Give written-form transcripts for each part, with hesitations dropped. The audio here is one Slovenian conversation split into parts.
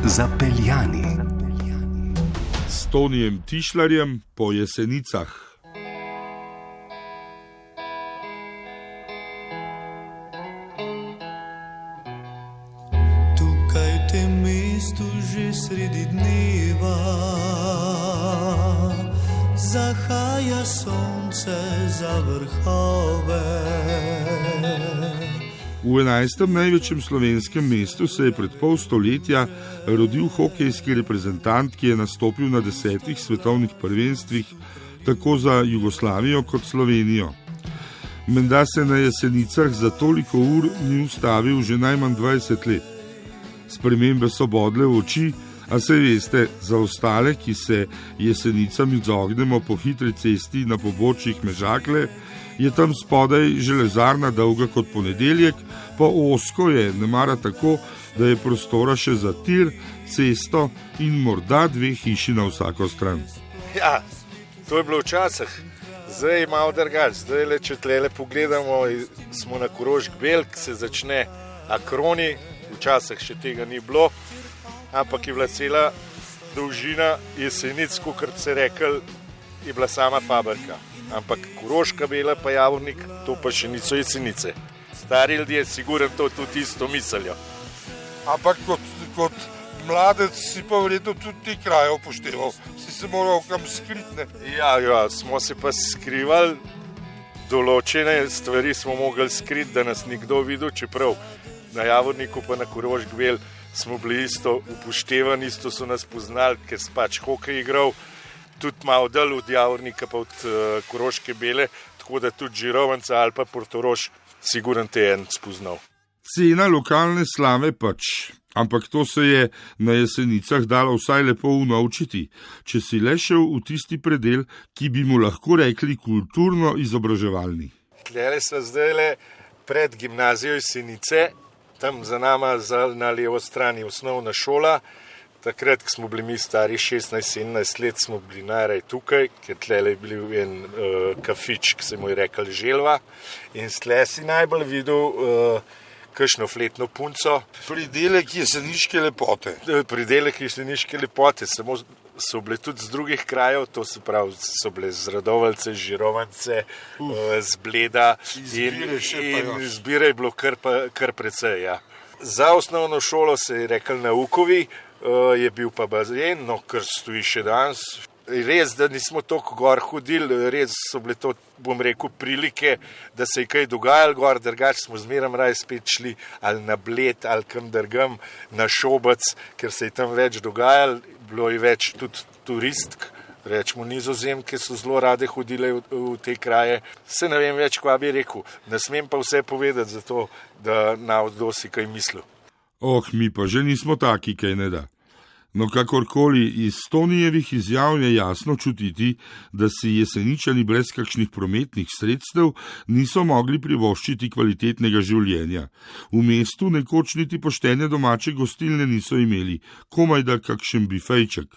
Zapeljani. S Tonijem Tišlarjem po Jesenicah. Tukaj v tem mestu že sredi dneva zahaja sonce za vrhove. V 11. največjem slovenskem mestu se je pred pol stoletja rodil hokejski reprezentant, ki je nastopil na 10 svetovnih prvenstvih, tako za Jugoslavijo kot Slovenijo. Menda se na Jesenicah za toliko ur ni ustavil že najmanj 20 let. Spremembe so bodle v oči, a se veste, za ostale, ki se Jesenicam izognemo po hitri cesti na pobočjih Mežakle, je tam spodaj železarna dolga kot ponedeljek, pa ozko je nemara tako, da je prostora še za tir, cesto in morda 2 hiši na vsako stran. Ja, to je bilo včasih, zdaj je malo drugače. Zdaj le, če tlele pogledamo, smo na Korošk-Belk, se začne Akroni, včasih še tega ni bilo, ampak je bila cela družina Jesenic, kot se rekel, je bila sama fabrika. Ampak Koroška Bela pa Javornik, to pa še niso Jesenice. Stari ljudje sigurno to tudi isto mislijo. Ampak kot mladec si pa verjetno tudi ti kraje upošteval. Si se moral kam skritne. Ja, smo se pa skrivali, določene stvari smo mogli skriti, da nas nikdo videl, čeprav na Javorniku pa na Korošk-Bel smo bili isto upoštevani, isto so nas poznali, ker sem pač hokej igral, tudi malo dal od Javornika pa od Koroške Bele, tako da tudi Žirovnica ali pa Portorož sigurno te en spoznal. Cena lokalne slave pač, ampak to se je na Jesenicah dalo vsaj lepo unovčiti, če si le šel v tisti predel, ki bi mu lahko rekli kulturno-izobraževalni. Tlele so zdaj le pred gimnazijo Jesenice, tam za nama na levo strani osnovna šola. Takrat, ko smo bili mi stari 16-17 let, smo bili najraje tukaj, ker tlele je bil en kafič, ki se mu je rekel Želva. In tle si najbolj videl kakšno fletno punco. Pridelek jeseniške lepote. Pridelek jeseniške lepote, samo so bile tudi z drugih krajev, to se pravi, so bile z Radovalce, Žirovance, z Bleda in izbire je bilo kar precej. Ja. Za osnovno šolo se je rekel na Ukovi, je bil pa bazen, no, kar stoji še danes. Res, da nismo toliko gor hodili, res so bile to, bom rekel, prilike, da se je kaj dogajalo gor, drugače smo zmeram raje spet šli ali na Bled, ali kam drugam, na Šobec, ker se je tam več dogajalo, bilo je več tudi turistk, rečemo Nizozemke so zelo rade hodile v te kraje. Se ne vem več, kva bi rekel, ne smem pa vse povedati, zato da na oddosi kaj mislil. Mi pa že nismo taki, kaj ne da. No, kakorkoli, iz Tonijevih izjav je jasno čutiti, da si Jeseničani brez kakšnih prometnih sredstev niso mogli privoščiti kvalitetnega življenja. V mestu nekoč niti poštene domače gostilne niso imeli, komaj da kakšen bifejček.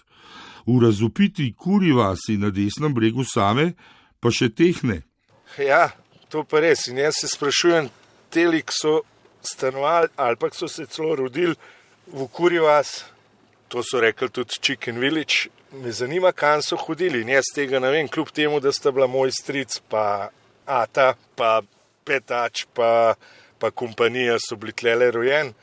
V razvpiti Kurji vasi na desnem bregu Save pa še teh ne. Ja, to pa res. In jaz se sprašujem, teli, ki so stanovali ali pa so se celo rodili v Kurji vas, to so rekli tudi Chicken Village, me zanima, kam so hodili. In jaz tega ne vem, kljub temu, da sta bila moj stric, pa Ata, pa Petač, pa kompanija so bili tlele rojen.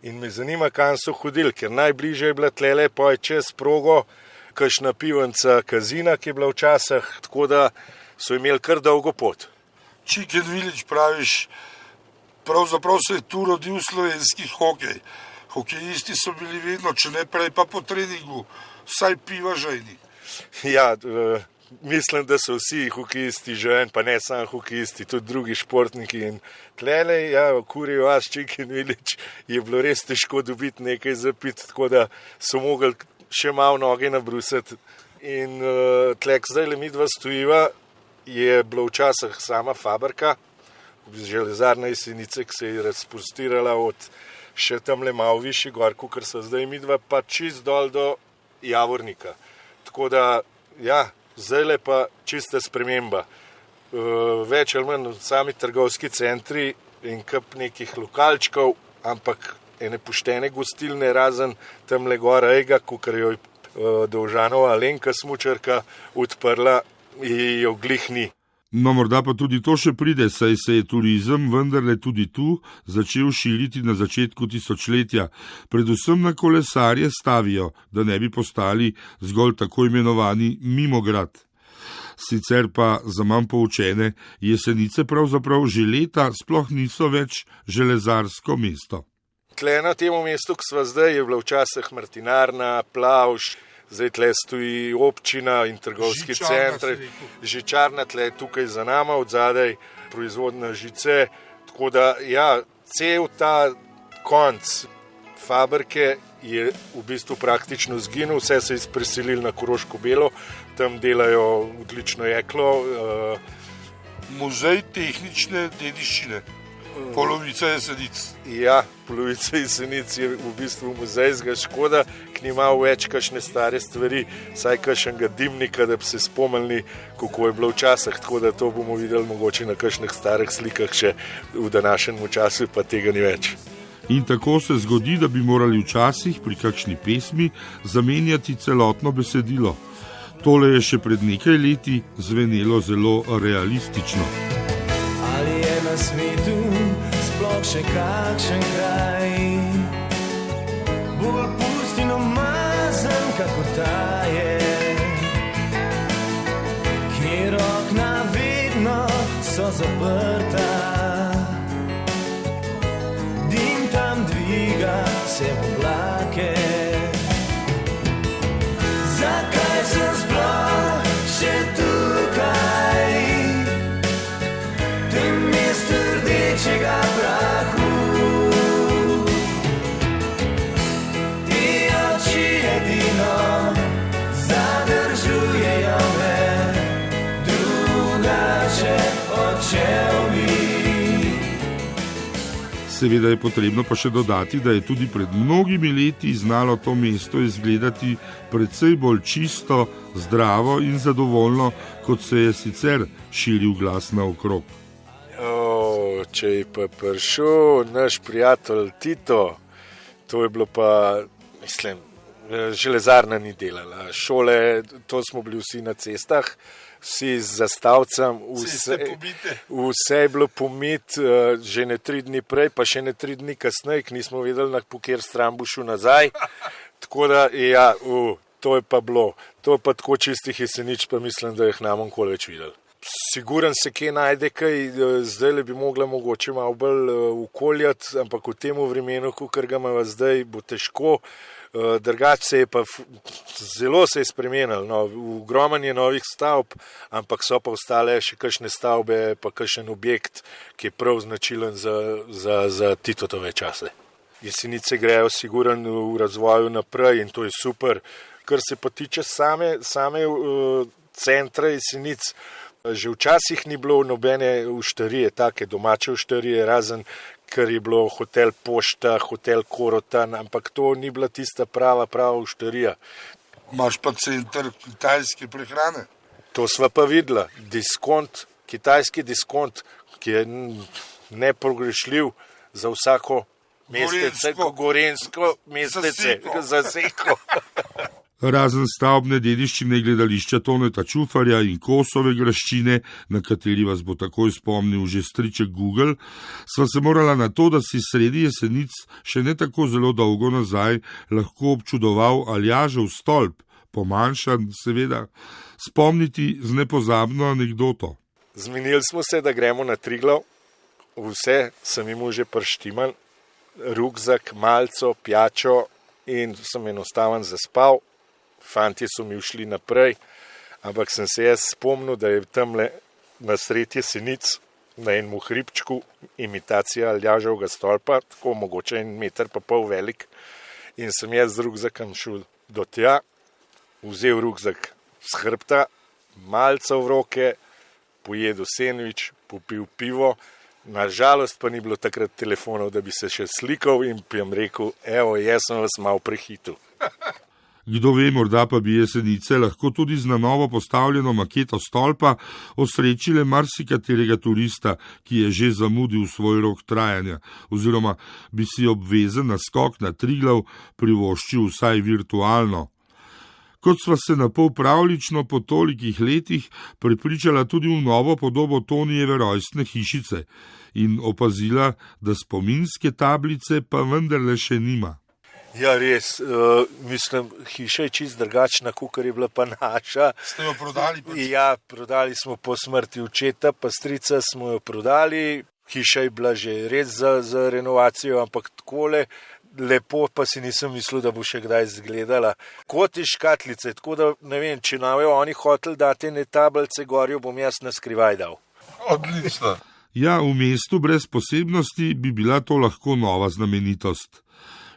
In me zanima, kam so hodili, ker najbližje je bila tlele, pa je čez progo, kakšna pivanca Kazina, ki je bila včasih, tako da so imeli kar dolgo pot. Chicken Village praviš, pravzaprav se je tu rodil slovenski hokej. Hokejisti so bili vedno, če ne prej pa po treningu, vsaj piva žejni. Ja, mislim, da so vsi hokejisti žejni, pa ne samo hokejisti, tudi drugi športniki. In tlele, ja, v Kurji vas, Chicken Village, je bilo res težko dobiti nekaj za piti, tako da so mogli še malo noge nabrusiti. In tlek zdaj le midva stojiva, je bilo včasih sama fabrika, železarna Jesenice, ki se je razprostirala od še tamle malo višji gor, ker so zdaj midva pa čist dol do Javornika. Tako da, ja, zdaj le pa čista sprememba. Več ali manj sami trgovski centri in kup nekih lokalčkov, ampak ene poštene gostilne, razen tam le gor Ejga, kakor jo je Dovžanova Alenka smučarka odprla, jo glih ni. No, morda pa tudi to še pride, saj se je turizem vendarle tudi tu začel širiti na začetku tisočletja. Predvsem na kolesarje stavijo, da ne bi postali zgolj tako imenovani mimograd. Sicer pa za manj poučene Jesenice pravzaprav že leta sploh niso več železarsko mesto. Tle na tem mestu, ki sva zdaj, je bila včasih Martinarna, Plavž, zdaj tle stoji občina in trgovski center, žičarna tle tukaj za nama, od zadaj proizvodna žice, tako da ja, cel ta konc fabrike je v bistvu praktično zginil, vse se je preselili na Koroško Belo, tam delajo odlično jeklo. Muzej tehnične dediščine. Polovica Jesenic. Ja, polovica Jesenic je v bistvu muzejska, škoda, ki nima več kakšne stare stvari, saj kakšnega dimnika, da bi se spomnili, kako je bilo včasih, tako da to bomo videli mogoče na kakšnih starih slikah še v današnjem času, pa tega ni več. In tako se zgodi, da bi morali včasih pri kakšni pesmi zamenjati celotno besedilo. Tole je še pred nekaj leti zvenelo zelo realistično. Ali je na svetu sploh še kakšen kraj, bolj pust in umazan, kakor ta je, kjer okna vedno so zaprta, dim tam dviga se v oblake. Zakaj sem sploh še tukaj? Rdečega prahu, ti oči edino zadržujejo me, drugače odšel bi. Seveda je potrebno pa še dodati, da je tudi pred mnogimi leti znalo to mesto izgledati precej bolj čisto, zdravo in zadovoljno, kot se je sicer širil glas naokrog. Če je pa prišel naš prijatelj Tito, to je bilo pa, mislim, železarna ni delala, šole, to smo bili vsi na cestah, vsi z zastavcem, vse je bilo pomit, že ne 3 dni prej, pa še ne 3 dni kasneje, ki nismo vedeli, po kjer stran bo šel nazaj, tako da, ja, to je pa bilo, to je pa tako čistih Jesenic, pa mislim, da jih nam nikoli več videli. Siguren se kje najde kaj, zdaj le bi mogla mogoče malo bolj okoljati, ampak v tem vremenu, kar ga imamo zdaj, bo težko. Drugače se je pa zelo se je spremenilo, no, ogromno je novih stavb, ampak so pa ostale še kakšne stavbe, pa kakšen objekt, ki je prav značilen za Titotove čase. Jesenice grejo siguren v razvoju naprej in to je super. Kar se pa tiče same centra Jesenic, že včasih ni bilo nobene uštarije, take domače uštarije, razen ker je bilo hotel Pošta, hotel Korotan, ampak to ni bila tista prava uštarija. Imaš pa center kitajske prehrane. To sva pa videla, diskont, kitajski diskont, ki je nepogrešljiv za vsako mestece, gorensko mestece, zaseko. Razen stavbne dediščine gledališča Toneta Čufarja in Kosove graščine, na kateri vas bo takoj spomnil že striček Google, sva se morala na to, da si sredi Jesenic še ne tako zelo dolgo nazaj lahko občudoval Aljažev stolp, pomanjšan seveda, spomniti z nepozabno anekdoto. Zmenili smo se, da gremo na Triglav, vse sem jim že prštimal, rukzak, malco, pijačo in sem enostaven zaspal. Fantje so mi ušli naprej, ampak sem se jaz spomnil, da je tamle na sredi Jesenic na enem hribčku imitacija Aljaževega stolpa, tako mogoče 1,5 metra velik, in sem jaz z rukzakom šel do tja, vzel rukzak s hrbta, malce v roke, pojedel sendvič, popil pivo, nažalost pa ni bilo takrat telefonov, da bi se še slikal in bi jim rekel, evo, jaz sem vas malo prehitel. Kdo ve, morda pa bi Jesenice lahko tudi z na novo postavljeno maketo stolpa osrečile marsikaterega turista, ki je že zamudil svoj rok trajanja, oziroma bi si obvezen naskok na Triglav privoščil vsaj virtualno. Kot sva se napol pravlično po tolikih letih prepričala tudi v novo podobo Tonijeve rojstne hišice in opazila, da spominske tablice pa vendarle še nima. Ja, res, mislim, hiša je čist drugačna, kakor je bila pa naša. Ste jo prodali? Ja, prodali smo po smrti očeta, pa strica smo jo prodali. Hiša je bila že res za renovacijo, ampak takole lepo pa si nisem mislil, da bo še kdaj izgledala. Kot je škatlice, tako da ne vem, če navajo oni hotel dati ne tablice gorjo, bom jaz na skrivaj dal. Odlično. Ja, v mestu brez posebnosti bi bila to lahko nova znamenitost.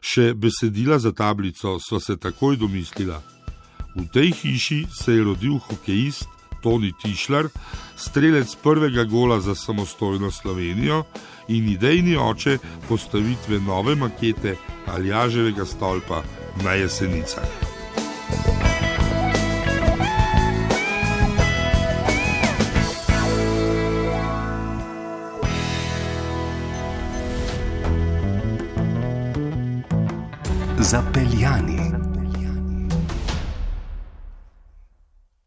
Še besedila za tablico sva se takoj domislila. V tej hiši se je rodil hokejist Toni Tišlar, strelec prvega gola za samostojno Slovenijo in idejni oče postavitve nove makete Aljaževega stolpa na Jesenicah. Zapeljani.